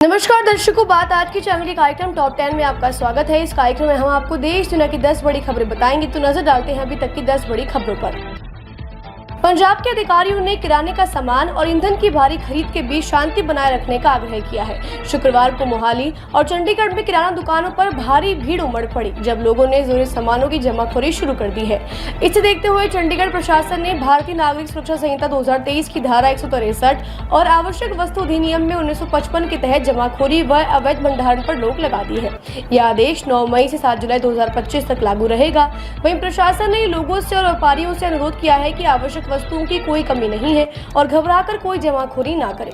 नमस्कार दर्शकों, बात आज के चैनल के कार्यक्रम टॉप 10 में आपका स्वागत है। इस कार्यक्रम में हम आपको देश दुनिया की 10 बड़ी खबरें बताएंगे। तो नजर डालते हैं अभी तक की 10 बड़ी खबरों पर। पंजाब के अधिकारियों ने किराने का सामान और ईंधन की भारी खरीद के बीच शांति बनाए रखने का आग्रह किया है। शुक्रवार को मोहाली और चंडीगढ़ में किराना दुकानों पर भारी भीड़ उमड़ पड़ी, जब लोगों ने जरूरी सामानों की जमाखोरी शुरू कर दी है। इसे देखते हुए चंडीगढ़ प्रशासन ने भारतीय नागरिक सुरक्षा संहिता 2023 की धारा 163 और आवश्यक वस्तु अधिनियम में 1955 के तहत जमाखोरी व अवैध भंडारण पर रोक लगा दी है। यह आदेश 9 मई से 7 जुलाई 2025 तक लागू रहेगा। वहीं प्रशासन ने लोगों से और व्यापारियों से अनुरोध किया है कि आवश्यक वस्तुओं की कोई कमी नहीं है और घबराकर कोई जमाखोरी ना करें।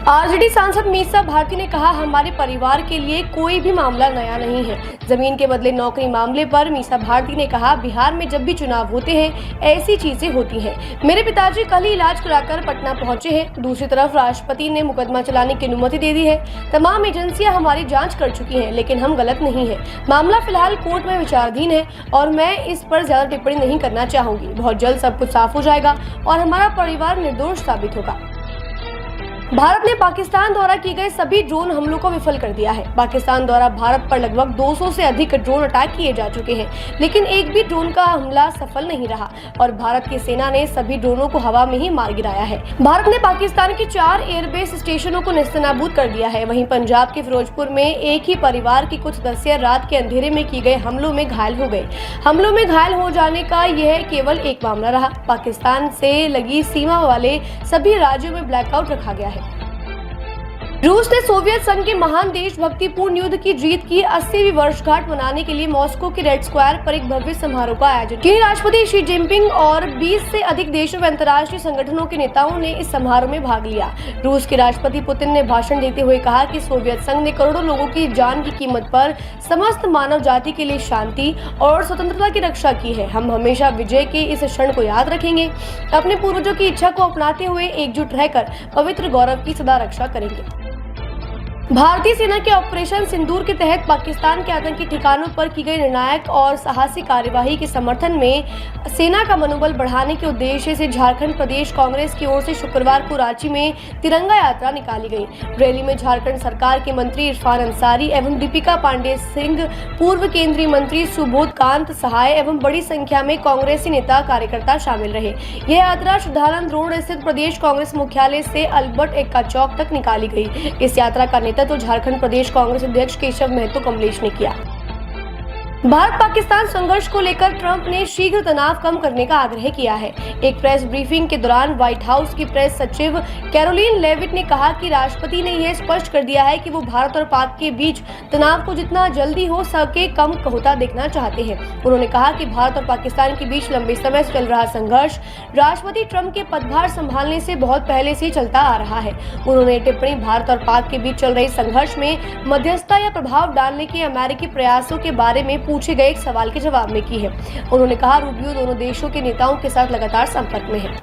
आरजेडी सांसद मीसा भारती ने कहा, हमारे परिवार के लिए कोई भी मामला नया नहीं है। जमीन के बदले नौकरी मामले पर मीसा भारती ने कहा, बिहार में जब भी चुनाव होते हैं ऐसी चीजें होती हैं। मेरे पिताजी कल ही इलाज कराकर पटना पहुंचे हैं। दूसरी तरफ राष्ट्रपति ने मुकदमा चलाने की अनुमति दे दी है। तमाम एजेंसियां हमारी जांच कर चुकी हैं, लेकिन हम गलत नहीं है। मामला फिलहाल कोर्ट में विचाराधीन है और मैं इस पर ज्यादा टिप्पणी नहीं करना चाहूंगी। बहुत जल्द सब कुछ साफ हो जाएगा और हमारा परिवार निर्दोष साबित होगा। भारत ने पाकिस्तान द्वारा की गए सभी ड्रोन हमलों को विफल कर दिया है। पाकिस्तान द्वारा भारत पर लगभग 200 से अधिक ड्रोन अटैक किए जा चुके हैं, लेकिन एक भी ड्रोन का हमला सफल नहीं रहा और भारत की सेना ने सभी ड्रोनों को हवा में ही मार गिराया है। भारत ने पाकिस्तान के 4 एयरबेस स्टेशनों को नेस्तनाबूद कर दिया है। वहीं पंजाब के फिरोजपुर में एक ही परिवार के कुछ सदस्य रात के अंधेरे में किए गए हमलों में घायल हो गए। हमलों में घायल हो जाने का यह केवल एक मामला रहा। पाकिस्तान से लगी सीमा वाले सभी राज्यों में ब्लैकआउट रखा गया है। रूस ने सोवियत संघ के महान देशभक्तिपूर्ण युद्ध की जीत की 80वीं वर्षगांठ मनाने के लिए मॉस्को के रेड स्क्वायर पर एक भव्य समारोह का आयोजन किया। राष्ट्रपति शी जिनपिंग और 20 से अधिक देशों व अंतर्राष्ट्रीय संगठनों के नेताओं ने इस समारोह में भाग लिया। रूस के राष्ट्रपति पुतिन ने भाषण देते हुए कहा कि सोवियत संघ ने करोड़ों लोगों की जान की कीमत पर समस्त मानव जाति के लिए शांति और स्वतंत्रता की रक्षा की है। हम हमेशा विजय के इस क्षण को याद रखेंगे, अपने पूर्वजों की इच्छा को अपनाते हुए एकजुट रहकर पवित्र गौरव की सदा रक्षा करेंगे। भारतीय सेना के ऑपरेशन सिंदूर के तहत पाकिस्तान के आतंकी ठिकानों पर की गई निर्णायक और साहसिक कार्यवाही के समर्थन में सेना का मनोबल बढ़ाने के उद्देश्य से झारखंड प्रदेश कांग्रेस की ओर से शुक्रवार को रांची में तिरंगा यात्रा निकाली गई। रैली में झारखंड सरकार के मंत्री इरफान अंसारी एवं दीपिका पांडे सिंह, पूर्व केंद्रीय मंत्री सुबोध कांत सहाय एवं बड़ी संख्या में कांग्रेसी नेता कार्यकर्ता शामिल रहे। यह यात्रा शुद्धानंद रोड स्थित प्रदेश कांग्रेस मुख्यालय से अल्बर्ट एक्का चौक तक निकाली गई। इस यात्रा का तो झारखंड प्रदेश कांग्रेस अध्यक्ष केशव महतो कमलेश ने किया। भारत पाकिस्तान संघर्ष को लेकर ट्रंप ने शीघ्र तनाव कम करने का आग्रह किया है। एक प्रेस ब्रीफिंग के दौरान व्हाइट हाउस की प्रेस सचिव कैरोलिन लेविट ने कहा कि राष्ट्रपति ने यह स्पष्ट कर दिया है कि वो भारत और पाक के बीच तनाव को जितना जल्दी हो सके कम होता देखना चाहते हैं। उन्होंने कहा कि भारत और पाकिस्तान के बीच लंबे समय से चल रहा संघर्ष राष्ट्रपति ट्रंप के पदभार संभालने से बहुत पहले से चलता आ रहा है। उन्होंने टिप्पणी भारत और पाक के बीच चल रहे संघर्ष में मध्यस्थता या प्रभाव डालने के अमेरिकी प्रयासों के बारे में पूछे गए एक सवाल के जवाब में की है। उन्होंने कहा, रूबियो दोनों देशों के नेताओं के साथ लगातार संपर्क में है।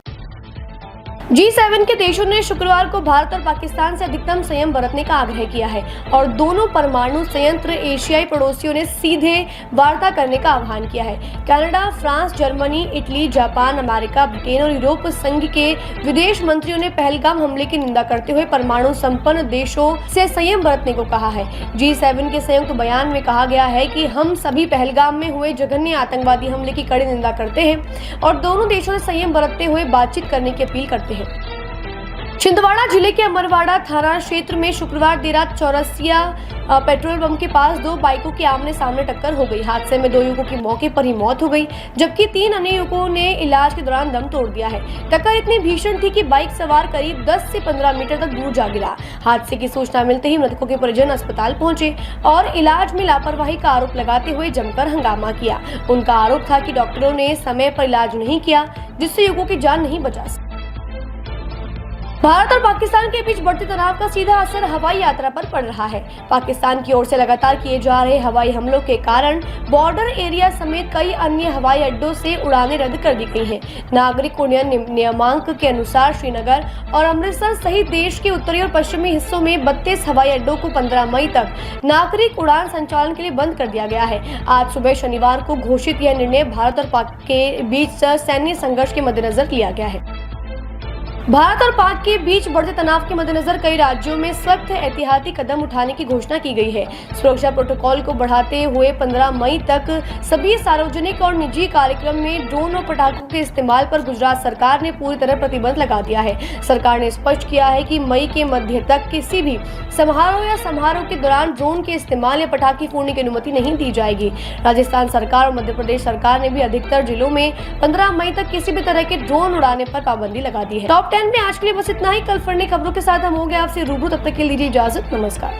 G7 के देशों ने शुक्रवार को भारत और पाकिस्तान से अधिकतम संयम बरतने का आग्रह किया है और दोनों परमाणु संयंत्र एशियाई पड़ोसियों ने सीधे वार्ता करने का आह्वान किया है। Canada, France, Germany, Italy, Japan, America, Britain और यूरोप संघ के विदेश मंत्रियों ने पहलगाम हमले की निंदा करते हुए परमाणु संपन्न देशों से संयम बरतने को कहा है। G7 के संयुक्त बयान में कहा गया है कि हम सभी पहलगाम में हुए जघन्य आतंकवादी हमले की कड़ी निंदा करते हैं और दोनों देशों से संयम बरतते हुए बातचीत करने की अपील करते हैं। छिंदवाड़ा जिले के अमरवाड़ा थाना क्षेत्र में शुक्रवार देर रात चौरसिया पेट्रोल पंप के पास 2 बाइकों की आमने सामने टक्कर हो गई। हादसे में 2 युवकों की मौके पर ही मौत हो गई, जबकि 3 अन्य युवकों ने इलाज के दौरान दम तोड़ दिया है। टक्कर इतनी भीषण थी कि बाइक सवार करीब 10 से 15 मीटर तक दूर जा गिरा। हादसे की सूचना मिलते ही मृतकों के परिजन अस्पताल पहुंचे और इलाज में लापरवाही का आरोप लगाते हुए जमकर हंगामा किया। उनका आरोप था कि डॉक्टरों ने समय पर इलाज नहीं किया, जिससे युवकों की जान नहीं बचा सकी। भारत और पाकिस्तान के बीच बढ़ते तनाव का सीधा असर हवाई यात्रा पर पड़ रहा है। पाकिस्तान की ओर से लगातार किए जा रहे हवाई हमलों के कारण बॉर्डर एरिया समेत कई अन्य हवाई अड्डों से उड़ानें रद्द कर दी गई हैं। नागरिक उड्डयन नियमांक के अनुसार श्रीनगर और अमृतसर सहित देश के उत्तरी और पश्चिमी हिस्सों में 32 हवाई अड्डों को 15 मई तक नागरिक उड़ान संचालन के लिए बंद कर दिया गया है। आज सुबह शनिवार को घोषित यह निर्णय भारत और पाक के बीच सैन्य संघर्ष के मद्देनजर लिया गया है। भारत और पाक के बीच बढ़ते तनाव के मद्देनजर कई राज्यों में सख्त एहतियाती कदम उठाने की घोषणा की गई है। सुरक्षा प्रोटोकॉल को बढ़ाते हुए 15 मई तक सभी सार्वजनिक और निजी कार्यक्रम में ड्रोन और पटाखों के इस्तेमाल पर गुजरात सरकार ने पूरी तरह प्रतिबंध लगा दिया है। सरकार ने स्पष्ट किया है कि मई के मध्य तक किसी भी समारोह या समारोह के दौरान ड्रोन के इस्तेमाल या पटाखे फोड़ने की अनुमति नहीं दी जाएगी। राजस्थान सरकार और मध्य प्रदेश सरकार ने भी अधिकतर जिलों में 15 मई तक किसी भी तरह के ड्रोन उड़ाने पर पाबंदी लगा दी है। टॉप 10 में आज के लिए बस इतना ही। कल फिर नई खबरों के साथ हम होंगे आपसे रूबरू। तब तक के लिए लीजिए इजाजत। नमस्कार।